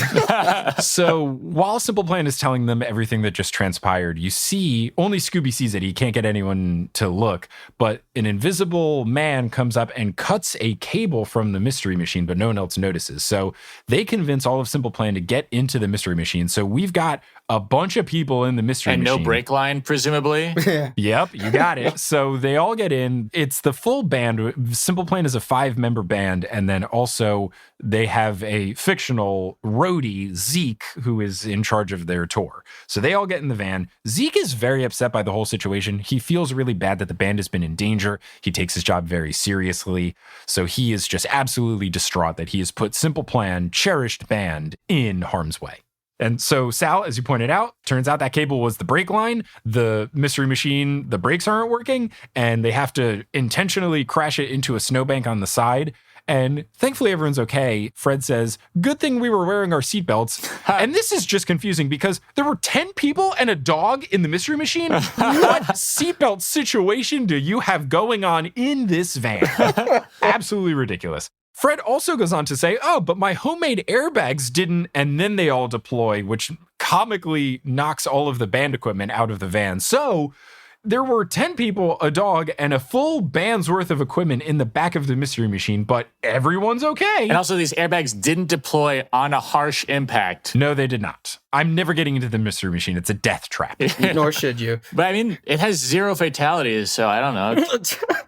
So while Simple Plan is telling them everything that just transpired, you see, only Scooby sees it. He can't get anyone to look, but an invisible man comes up and cuts a cable from the Mystery Machine, but no one else notices. So they convince all of Simple Plan to get into the Mystery Machine. So we've got a bunch of people in the Mystery And Machine. no brake line, presumably. Yep, you got it. So they all get in. It's the full band. Simple Plan is a 5-member band. And then also they have a fictional roadie, Zeke, who is in charge of their tour. So they all get in the van. Zeke is very upset by the whole situation. He feels really bad that the band has been in danger. He takes his job very seriously. So he is just absolutely distraught that he has put Simple Plan, cherished band, in harm's way. And so, Sal, as you pointed out, turns out that cable was the brake line. The Mystery Machine, the brakes aren't working, and they have to intentionally crash it into a snowbank on the side. And thankfully, everyone's okay. Fred says, good thing we were wearing our seatbelts. And this is just confusing because there were 10 people and a dog in the Mystery Machine. What seatbelt situation do you have going on in this van? Absolutely ridiculous. Fred also goes on to say, oh, but my homemade airbags didn't, and then they all deploy, which comically knocks all of the band equipment out of the van. So there were 10 people, a dog, and a full band's worth of equipment in the back of the Mystery Machine, but everyone's okay. And also, these airbags didn't deploy on a harsh impact. No, they did not. I'm never getting into the Mystery Machine. It's a death trap. Nor should you. But I mean, it has 0 fatalities, so I don't know.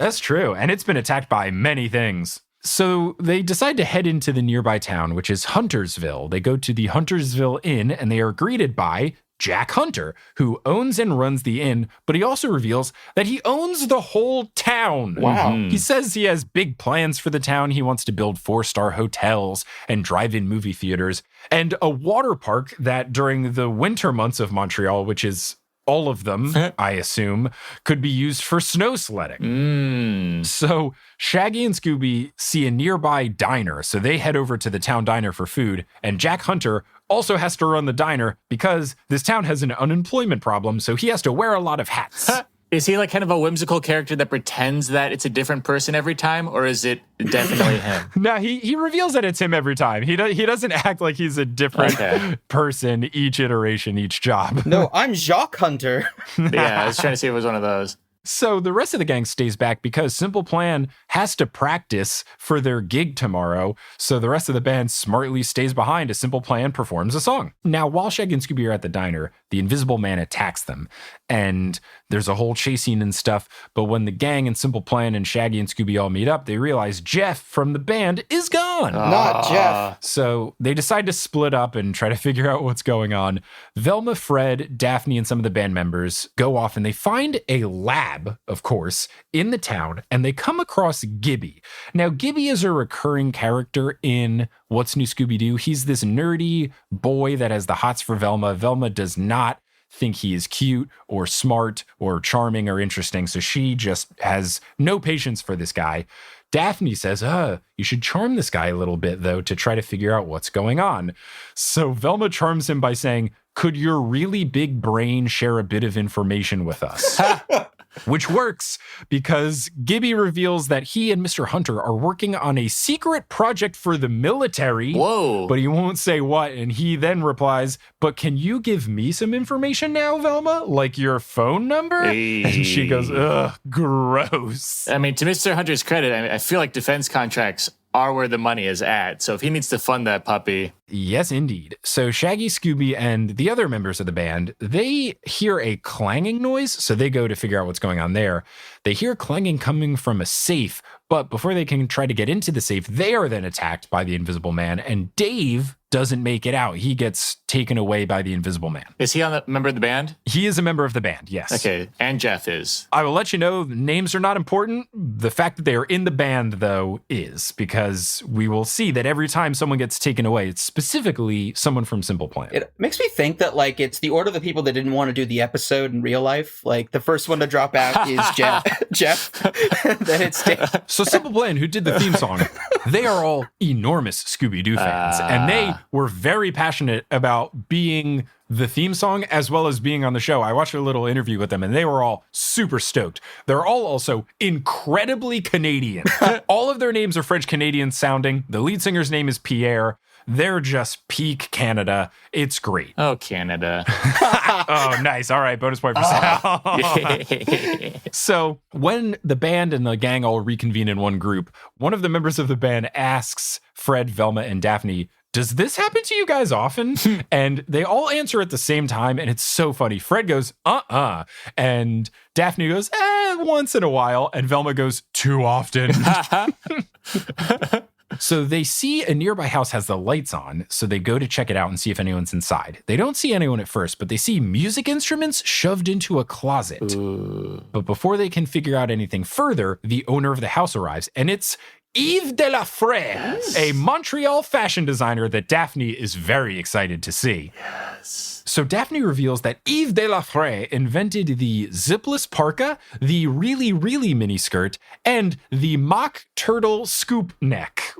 That's true. And it's been attacked by many things. So they decide to head into the nearby town, which is Huntersville. They go to the Huntersville Inn, and they are greeted by Jack Hunter, who owns and runs the inn, but he also reveals that he owns the whole town. Wow. He says he has big plans for the town. He wants to build 4-star hotels and drive-in movie theaters and a water park that during the winter months of Montreal, which is all of them, I assume, could be used for snow sledding. So Shaggy and Scooby see a nearby diner, so they head over to the town diner for food, and Jack Hunter also has to run the diner because this town has an unemployment problem, so he has to wear a lot of hats. Is he like kind of a whimsical character that pretends that it's a different person every time, or is it definitely him? No, he reveals that it's him every time. He doesn't act like he's a different person each iteration, each job. No, I'm Jacques Hunter. Yeah, I was trying to see if it was one of those. So the rest of the gang stays back because Simple Plan has to practice for their gig tomorrow. So the rest of the band smartly stays behind as Simple Plan performs a song. Now, while Shaggy and Scooby are at the diner, the Invisible Man attacks them. And there's a whole chase scene and stuff. But when the gang and Simple Plan and Shaggy and Scooby all meet up, they realize Jeff from the band is gone. Not Jeff. So they decide to split up and try to figure out what's going on. Velma, Fred, Daphne, and some of the band members go off and they find a lab, of course, in the town, and they come across Gibby. Now, Gibby is a recurring character in What's New Scooby-Doo. He's this nerdy boy that has the hots for Velma. Velma does not. think he is cute or smart or charming or interesting. So she just has no patience for this guy. Daphne says, you should charm this guy a little bit, though, to try to figure out what's going on. So Velma charms him by saying, could your really big brain share a bit of information with us? Which works because Gibby reveals that he and Mr. Hunter are working on a secret project for the military. Whoa. But he won't say what. And he then replies, but can you give me some information now, Velma? Like your phone number? Hey. And she goes, ugh, gross. I mean, to Mr. Hunter's credit, I feel like defense contracts are where the money is at. So if he needs to fund that puppy. Yes, indeed. So Shaggy, Scooby, and the other members of the band, they hear a clanging noise. So they go to figure out what's going on there. They hear clanging coming from a safe, but before they can try to get into the safe, they are then attacked by the Invisible Man, and Dave doesn't make it out. He gets taken away by the Invisible Man. Is he a member of the band? He is a member of the band, yes. Okay, and Jeff is. I will let you know, names are not important. The fact that they are in the band, though, is, because we will see that every time someone gets taken away, it's specifically someone from Simple Plan. It makes me think that, like, it's the order of the people that didn't want to do the episode in real life. Like, the first one to drop out is Jeff. Then it's Dave. So Simple Plan, who did the theme song, they are all enormous Scooby-Doo fans, and they were very passionate about being the theme song as well as being on the show. I watched a little interview with them and they were all super stoked. They're all also incredibly Canadian. All of their names are French Canadian sounding. The lead singer's name is Pierre. They're just peak Canada. It's great. Oh, Canada. Oh, nice. All right. Bonus point for Sal. So when the band and the gang all reconvene in one group, one of the members of the band asks Fred, Velma, and Daphne, does this happen to you guys often? And they all answer at the same time. And it's so funny. Fred goes, And Daphne goes, once in a while. And Velma goes, too often. So they see a nearby house has the lights on, so they go to check it out and see if anyone's inside. They don't see anyone at first, but they see music instruments shoved into a closet. Ooh. But before they can figure out anything further, the owner of the house arrives, and it's Yves de la Frère, a Montreal fashion designer that Daphne is very excited to see. Yes. So Daphne reveals that Yves de la Frère invented the zipless parka, the really, really mini skirt, and the mock turtle scoop neck,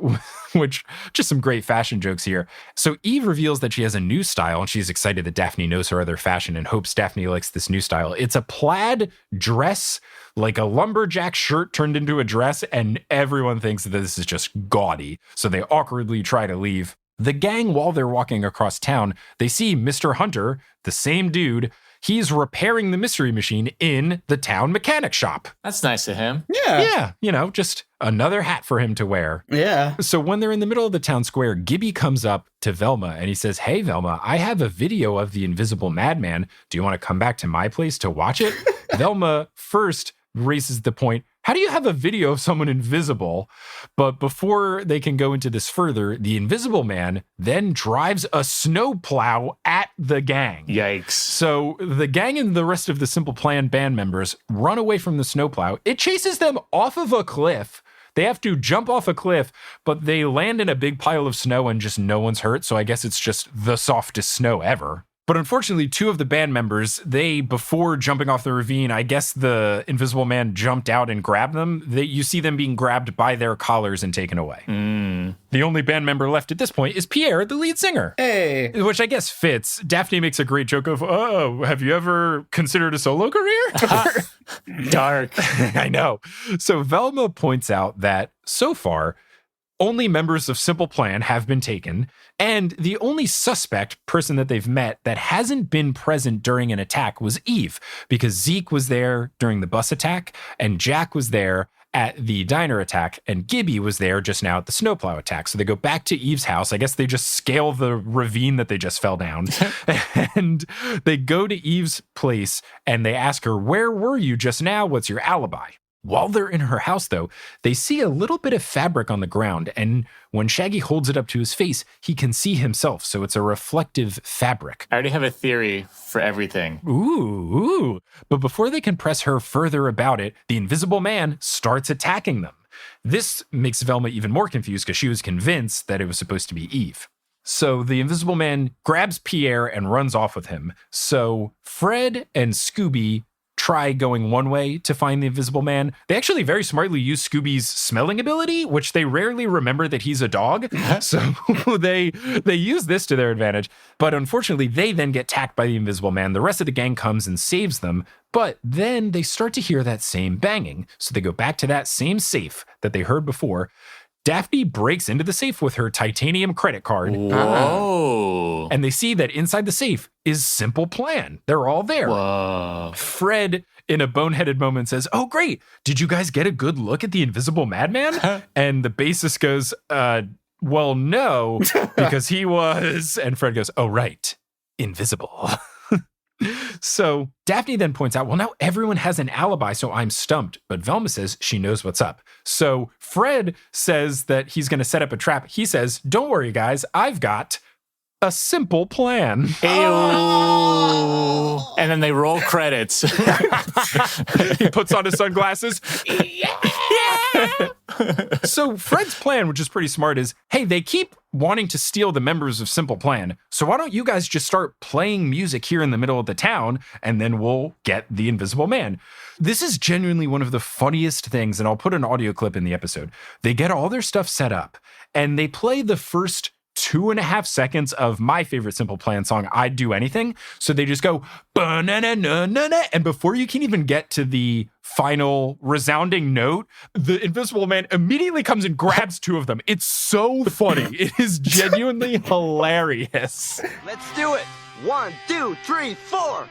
which just some great fashion jokes here. So Yves reveals that she has a new style, and she's excited that Daphne knows her other fashion and hopes Daphne likes this new style. It's a plaid dress, like a lumberjack shirt turned into a dress, and everyone thinks that this is just gaudy. So they awkwardly try to leave. The gang, while they're walking across town, they see Mr. Hunter, the same dude. He's repairing the mystery machine in the town mechanic shop. That's nice of him. Yeah, just another hat for him to wear. Yeah. So when they're in the middle of the town square, Gibby comes up to Velma and he says, hey, Velma, I have a video of the Invisible Madman. Do you want to come back to my place to watch it? Velma first raises the point, how do you have a video of someone invisible? But before they can go into this further, the Invisible Man then drives a snowplow at the gang. Yikes. So the gang and the rest of the Simple Plan band members run away from the snowplow. It chases them off of a cliff. They have to jump off a cliff, but they land in a big pile of snow and just no one's hurt. So I guess it's just the softest snow ever. But unfortunately, two of the band members, before jumping off the ravine, I guess the Invisible Man jumped out and grabbed them. You see them being grabbed by their collars and taken away. The only band member left at this point is Pierre, the lead singer. Hey. Which I guess fits. Daphne makes a great joke of, have you ever considered a solo career? Dark. I know. So Velma points out that so far, only members of Simple Plan have been taken, and the only person that they've met that hasn't been present during an attack was Eve, because Zeke was there during the bus attack, and Jack was there at the diner attack, and Gibby was there just now at the snowplow attack. So they go back to Eve's house. I guess they just scale the ravine that they just fell down, and they go to Eve's place, and they ask her, where were you just now? What's your alibi? While they're in her house, though, they see a little bit of fabric on the ground, and when Shaggy holds it up to his face, he can see himself, so it's a reflective fabric. I already have a theory for everything. Ooh. But before they can press her further about it, the Invisible Man starts attacking them. This makes Velma even more confused because she was convinced that it was supposed to be Eve. So the Invisible Man grabs Pierre and runs off with him. So Fred and Scooby try going one way to find the Invisible Man. They actually very smartly use Scooby's smelling ability, which they rarely remember that he's a dog. So they use this to their advantage. But unfortunately, they then get attacked by the Invisible Man. The rest of the gang comes and saves them. But then they start to hear that same banging. So they go back to that same safe that they heard before. Daphne breaks into the safe with her titanium credit card. Whoa. And they see that inside the safe is Simple Plan. They're all there. Whoa. Fred, in a boneheaded moment, says, "Oh, great. Did you guys get a good look at the Invisible Madman?" And the bassist goes, well, no, because he was. And Fred goes, "Oh, right. Invisible." So Daphne then points out, well, now everyone has an alibi, so I'm stumped. But Velma says she knows what's up. So Fred says that he's going to set up a trap. He says, "Don't worry, guys. I've got a simple plan." Oh. And then they roll credits. He puts on his sunglasses. So Fred's plan, which is pretty smart, is, hey, they keep wanting to steal the members of Simple Plan. So why don't you guys just start playing music here in the middle of the town, and then we'll get the Invisible Man. This is genuinely one of the funniest things, and I'll put an audio clip in the episode. They get all their stuff set up, and they play the first 2.5 seconds of my favorite Simple Plan song, "I'd Do Anything." So they just go, "Ba-na-na-na-na-na," and before you can even get to the final resounding note, the Invisible Man immediately comes and grabs two of them. It's so funny. It is genuinely hilarious. Let's do it. 1, 2, 3, 4.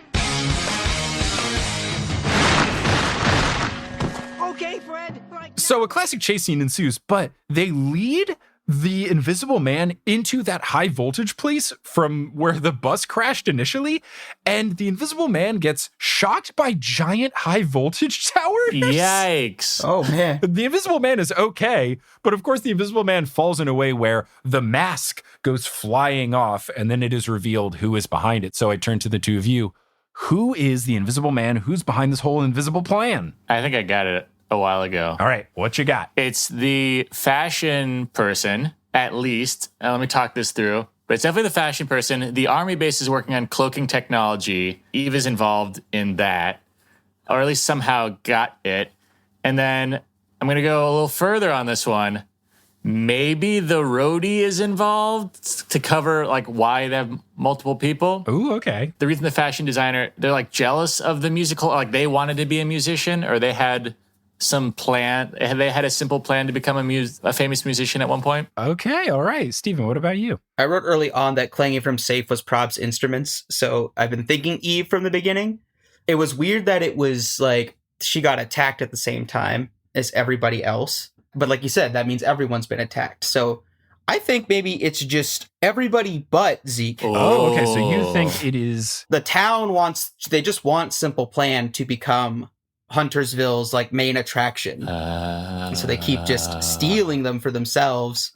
Okay, Fred. So a classic chase scene ensues, but they lead the Invisible Man into that high voltage place from where the bus crashed initially, and the Invisible Man gets shocked by giant high voltage towers. Yikes. Oh, man. The Invisible Man is okay, but of course the Invisible Man falls in a way where the mask goes flying off, and then it is revealed who is behind it. So I turn to the two of you. Who is the Invisible Man? Who's behind this whole invisible plan? I think I got it a while ago. All right, what you got? It's the fashion person, at least. Let me talk this through. But it's definitely the fashion person. The army base is working on cloaking technology. Eve is involved in that, or at least somehow got it. And then I'm going to go a little further on this one. Maybe the roadie is involved to cover like why they have multiple people. Ooh, okay. The reason the fashion designer, they're like jealous of the musical, like they wanted to be a musician, or they had some plan. They had a simple plan to become a famous musician at one point. Okay, all right. Steven, what about you? I wrote early on that clanging from safe was Prob's instruments, so I've been thinking Eve from the beginning. It was weird that it was like she got attacked at the same time as everybody else. But like you said, that means everyone's been attacked. So I think maybe it's just everybody but Zeke. Oh, okay. So you think it is... The town they just want Simple Plan to become Huntersville's like main attraction. So they keep just stealing them for themselves.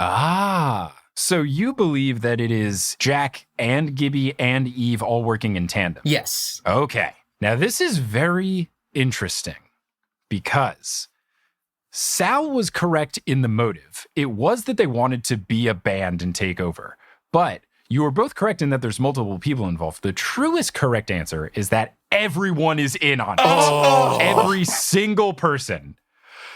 So you believe that it is Jack and Gibby and Eve all working in tandem? Yes. Okay. Now this is very interesting because Sal was correct in the motive. It was that they wanted to be a band and take over. But you were both correct in that there's multiple people involved. The truest correct answer is that everyone is in on it. Every single person.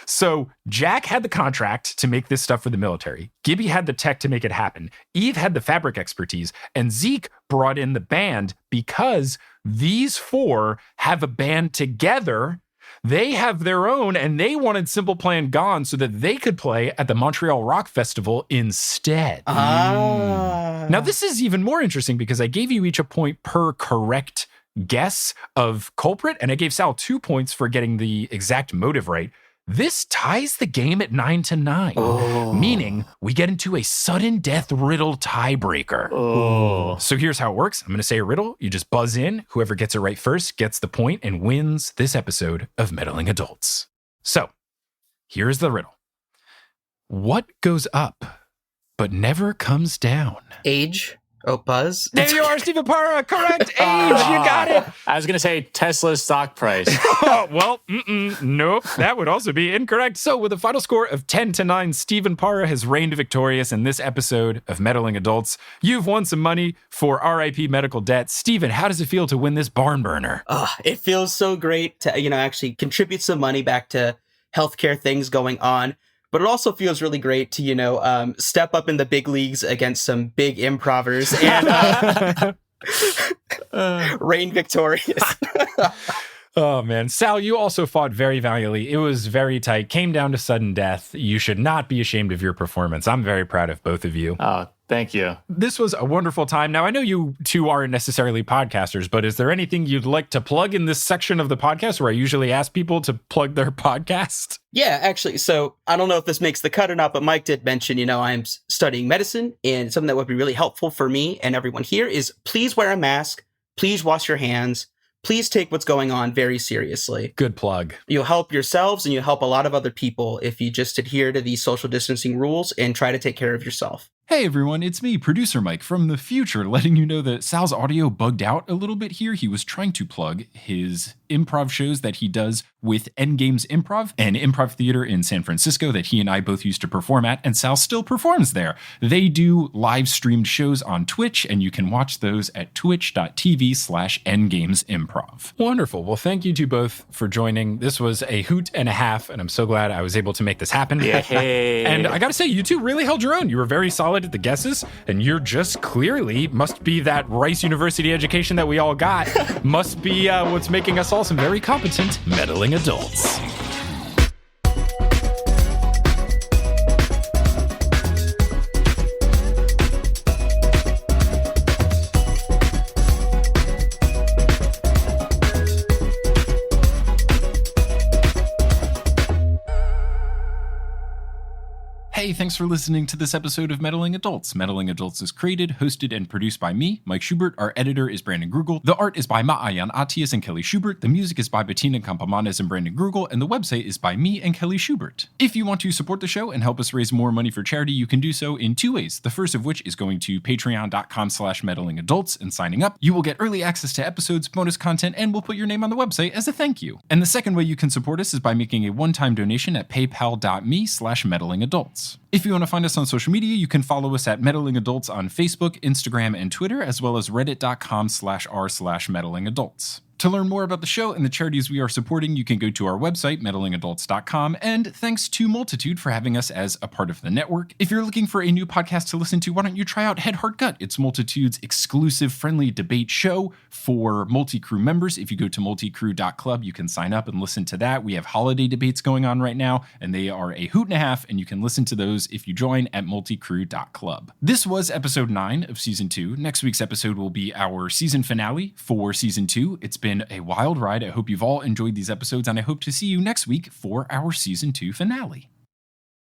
So Jack had the contract to make this stuff for the military. Gibby had the tech to make it happen. Eve had the fabric expertise. And Zeke brought in the band because these four have a band together. They have their own, and they wanted Simple Plan gone so that they could play at the Montreal Rock Festival instead. Now, this is even more interesting because I gave you each a point per correct guess of culprit, and I gave Sal 2 points for getting the exact motive right. This ties the game at 9-9, meaning we get into a sudden death riddle tiebreaker. So here's how it works. I'm going to say a riddle. You just buzz in. Whoever gets it right first gets the point and wins this episode of Meddling Adults. So here's the riddle. What goes up but never comes down? Age Oh, Buzz? There you are, Stephen Parra. Correct age. You got it. I was going to say Tesla's stock price. Oh, well, nope. That would also be incorrect. So with a final score of 10-9, Stephen Parra has reigned victorious in this episode of Meddling Adults. You've won some money for RIP medical debt. Stephen, how does it feel to win this barn burner? It feels so great to, actually contribute some money back to healthcare things going on. But it also feels really great to, step up in the big leagues against some big improvers and reign victorious. Oh, man. Sal, you also fought very valiantly. It was very tight. Came down to sudden death. You should not be ashamed of your performance. I'm very proud of both of you. Oh, thank you. This was a wonderful time. Now, I know you two aren't necessarily podcasters, but is there anything you'd like to plug in this section of the podcast where I usually ask people to plug their podcast? Yeah, actually. So I don't know if this makes the cut or not, but Mike did mention, I'm studying medicine, and something that would be really helpful for me and everyone here is please wear a mask. Please wash your hands. Please take what's going on very seriously. Good plug. You'll help yourselves and you'll help a lot of other people if you just adhere to these social distancing rules and try to take care of yourself. Hey everyone, it's me, Producer Mike from the future, letting you know that Sal's audio bugged out a little bit here. He was trying to plug his improv shows that he does with Endgame's Improv, an improv theater in San Francisco that he and I both used to perform at, and Sal still performs there. They do live streamed shows on Twitch, and you can watch those at twitch.tv/endgamesimprov. Wonderful. Well, thank you to both for joining. This was a hoot and a half, and I'm so glad I was able to make this happen. Yay. And I gotta say, you two really held your own. You were very solid at the guesses, and you're just clearly must be that Rice University education that we all got. Must be what's making us all some very competent meddling adults. Hey, thanks for listening to this episode of Meddling Adults. Meddling Adults is created, hosted, and produced by me, Mike Schubert. Our editor is Brandon Grugel. The art is by Maayan Atias and Kelly Schubert. The music is by Bettina Campamanes and Brandon Grugel. And the website is by me and Kelly Schubert. If you want to support the show and help us raise more money for charity, you can do so in two ways. The first of which is going to patreon.com/meddlingadults and signing up. You will get early access to episodes, bonus content, and we'll put your name on the website as a thank you. And the second way you can support us is by making a one-time donation at paypal.me/meddlingadults. If you want to find us on social media, you can follow us at Meddling Adults on Facebook, Instagram, and Twitter, as well as reddit.com/r/meddlingadults. To learn more about the show and the charities we are supporting, you can go to our website, meddlingadults.com, and thanks to Multitude for having us as a part of the network. If you're looking for a new podcast to listen to, why don't you try out Head, Heart, Gut? It's Multitude's exclusive friendly debate show for multi-crew members. If you go to multicrew.club, you can sign up and listen to that. We have holiday debates going on right now, and they are a hoot and a half, and you can listen to those if you join at multicrew.club. This was episode 9 of season 2. Next week's episode will be our season finale for season 2. It's been a wild ride. I hope you've all enjoyed these episodes, and I hope to see you next week for our season 2 finale.